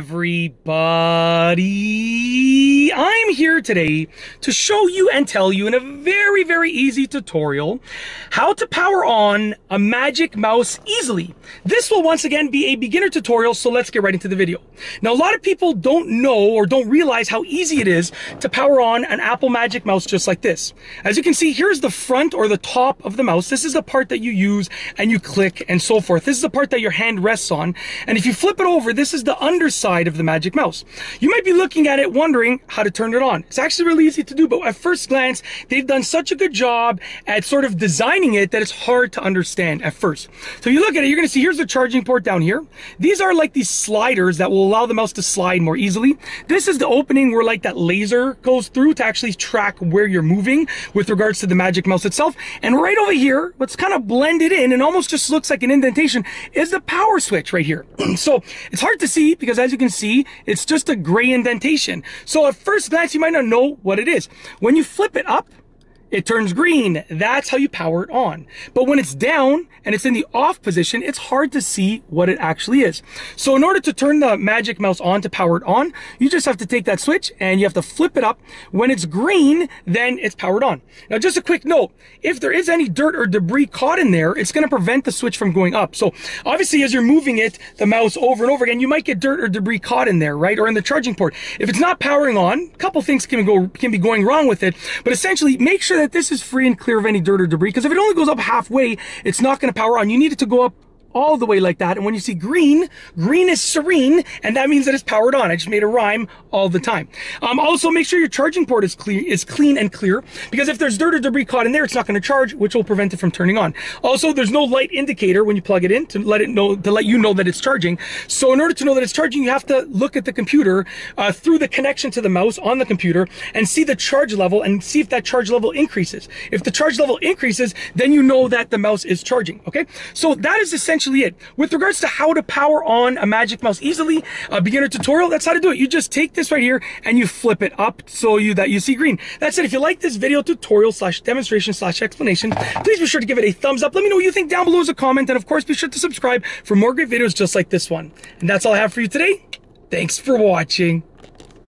everybody? I'm here today to show you and tell you in a very easy tutorial how to power on a Magic Mouse easily. This will once again be a beginner tutorial, so let's get right into the video. Now, a lot of people don't know or don't realize how easy it is to power on an Apple Magic Mouse just like this. As you can see, here's the front or the top of the mouse. This is the part that you use and you click and so forth. This is the part that your hand rests on. And if you flip it over, this is the underside of the Magic Mouse. You might be looking at it wondering how to turn it on. It's actually really easy to do, but at first glance, they've done such a good job at sort of designing it that it's hard to understand at first. So you look at it, you're gonna see here's the charging port down here. These are like these sliders that will allow the mouse to slide more easily. This is the opening where like that laser goes through to actually track where you're moving with regards to the Magic Mouse itself. And right over here, what's kind of blended in and almost just looks like an indentation is the power switch right here. So it's hard to see because as you can see, it's just a gray indentation. So at first glance, you might not know what it is. When you flip it up, it turns green. That's how you power it on. But when it's down and it's in the off position, it's hard to see what it actually is. So in order to turn the Magic Mouse on to power it on, you just have to take that switch and you have to flip it up. When it's green, then it's powered on. Now, just a quick note, if there is any dirt or debris caught in there, it's going to prevent the switch from going up. So obviously, as you're moving it, the mouse over and over again, you might get dirt or debris caught in there, right? Or in the charging port. If it's not powering on, a couple things can be going wrong with it, but essentially make sure that this is free and clear of any dirt or debris, because if it only goes up halfway, it's not going to power on. You need it to go up all the way like that. And when you see green, green is serene, and that means that it's powered on. I just made a rhyme all the time. Also, make sure your charging port is clean and clear, because if there's dirt or debris caught in there, it's not going to charge, which will prevent it from turning on. Also, there's no light indicator when you plug it in to let you know that it's charging. So in order to know that it's charging, you have to look at the computer through the connection to the mouse on the computer and see the charge level and see if that charge level increases. If the charge level increases, then you know that the mouse is charging. Okay, so that is essentially it. With regards to how to power on a Magic Mouse easily, a beginner tutorial, that's how to do it. You just take this right here and you flip it up so that you see green. That's it. If you like this video tutorial / demonstration / explanation, please be sure to give it a thumbs up. Let me know what you think down below as a comment, and of course be sure to subscribe for more great videos just like this one. And that's all I have for you today. Thanks for watching.